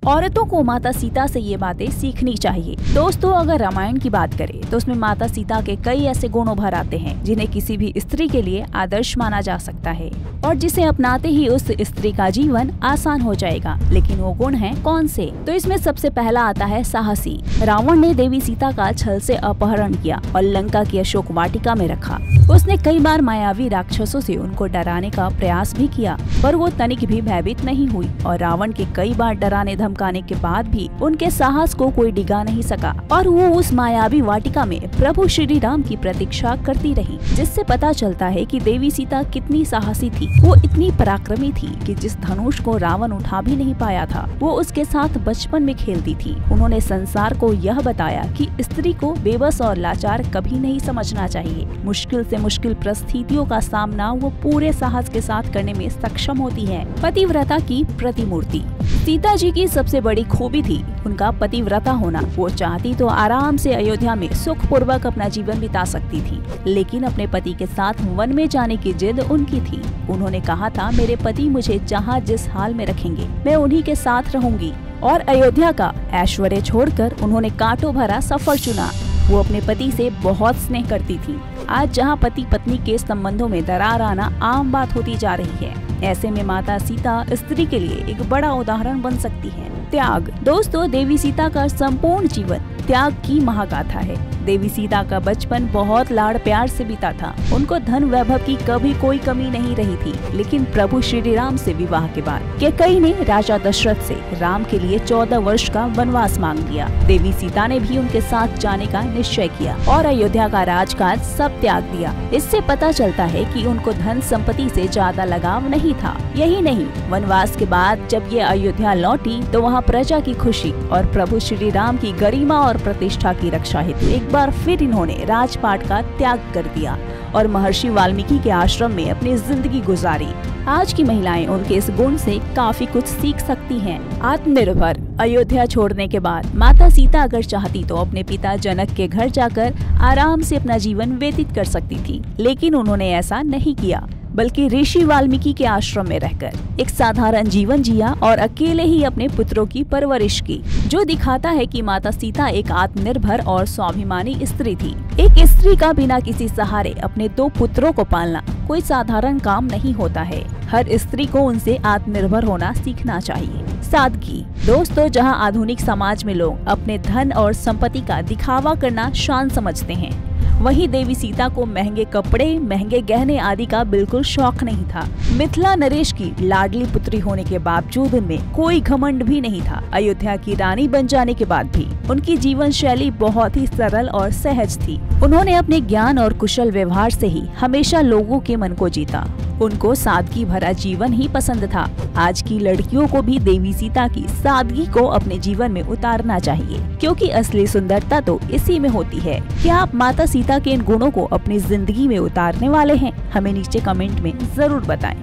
औरतों को माता सीता से ये बातें सीखनी चाहिए। दोस्तों, अगर रामायण की बात करें तो उसमें माता सीता के कई ऐसे गुण उभर आते हैं जिन्हें किसी भी स्त्री के लिए आदर्श माना जा सकता है और जिसे अपनाते ही उस स्त्री का जीवन आसान हो जाएगा। लेकिन वो गुण हैं कौन से? तो इसमें सबसे पहला आता है साहसी। रावण ने देवी सीता का छल से अपहरण किया और लंका की अशोक वाटिका में रखा। उसने कई बार मायावी राक्षसों से उनको डराने का प्रयास भी किया, पर वो तनिक भी भयभीत नहीं हुई और रावण के कई बार डराने धमकाने के बाद भी उनके साहस को कोई डिगा नहीं सका और वो उस मायावी वाटिका में प्रभु श्री राम की प्रतीक्षा करती रही, जिससे पता चलता है कि देवी सीता कितनी साहसी थी। वो इतनी पराक्रमी थी कि जिस धनुष को रावण उठा भी नहीं पाया था वो उसके साथ बचपन में खेलती थी। उन्होंने संसार को यह बताया कि स्त्री को बेबस और लाचार कभी नहीं समझना चाहिए। मुश्किल से मुश्किल परिस्थितियों का सामना वो पूरे साहस के साथ करने में सक्षम होती है। पतिव्रता की प्रतिमूर्ति। सीता जी की सबसे बड़ी खूबी थी उनका पतिव्रता होना। वो चाहती तो आराम से अयोध्या में सुख पूर्वक अपना जीवन बिता सकती थी, लेकिन अपने पति के साथ वन में जाने की जिद उनकी थी। उन्होंने कहा था, मेरे पति मुझे जहाँ जिस हाल में रखेंगे मैं उन्हीं के साथ रहूंगी। और अयोध्या का ऐश्वर्य छोड़कर उन्होंने कांटों भरा सफर चुना। वो अपने पति से बहुत स्नेह करती थी। आज जहाँ पति पत्नी के संबंधों में दरार आना आम बात होती जा रही है, ऐसे में माता सीता स्त्री के लिए एक बड़ा उदाहरण बन सकती है। त्याग। दोस्तों, देवी सीता का संपूर्ण जीवन त्याग की महागाथा है। देवी सीता का बचपन बहुत लाड़ प्यार से बीता था। उनको धन वैभव की कभी कोई कमी नहीं रही थी, लेकिन प्रभु श्री राम से विवाह के बाद कैकेयी ने राजा दशरथ से राम के लिए 14 वर्ष का वनवास मांग लिया। देवी सीता ने भी उनके साथ जाने का निश्चय किया और अयोध्या का राजकाज सब त्याग दिया। इससे पता चलता है कि उनको धन संपत्ति से ज्यादा लगाव नहीं था। यही नहीं, वनवास के बाद जब ये अयोध्या लौटी तो वहाँ प्रजा की खुशी और प्रभु श्री राम की गरिमा और प्रतिष्ठा की रक्षा हेतु एक बार फिर इन्होंने राजपाट का त्याग कर दिया और महर्षि वाल्मीकि के आश्रम में अपनी जिंदगी गुजारी। आज की महिलाएं उनके इस गुण से काफी कुछ सीख सकती हैं। आत्मनिर्भर। अयोध्या छोड़ने के बाद माता सीता अगर चाहती तो अपने पिता जनक के घर जाकर आराम से अपना जीवन व्यतीत कर सकती थी, लेकिन उन्होंने ऐसा नहीं किया, बल्कि ऋषि वाल्मीकि के आश्रम में रहकर एक साधारण जीवन जिया और अकेले ही अपने पुत्रों की परवरिश की, जो दिखाता है कि माता सीता एक आत्मनिर्भर और स्वाभिमानी स्त्री थी। एक स्त्री का बिना किसी सहारे अपने 2 पुत्रों को पालना कोई साधारण काम नहीं होता है। हर स्त्री को उनसे आत्मनिर्भर होना सीखना चाहिए। सादगी। दोस्तों, जहां आधुनिक समाज में लोग अपने धन और संपत्ति का दिखावा करना शान समझते हैं, वहीं देवी सीता को महंगे कपड़े, महंगे गहने आदि का बिल्कुल शौक नहीं था। मिथिला नरेश की लाडली पुत्री होने के बावजूद उनमें कोई घमंड भी नहीं था। अयोध्या की रानी बन जाने के बाद भी उनकी जीवन शैली बहुत ही सरल और सहज थी। उन्होंने अपने ज्ञान और कुशल व्यवहार से ही हमेशा लोगों के मन को जीता। उनको सादगी भरा जीवन ही पसंद था। आज की लड़कियों को भी देवी सीता की सादगी को अपने जीवन में उतारना चाहिए, क्योंकि असली सुंदरता तो इसी में होती है। क्या आप माता सीता के इन गुणों को अपनी जिंदगी में उतारने वाले हैं? हमें नीचे कमेंट में जरूर बताएं।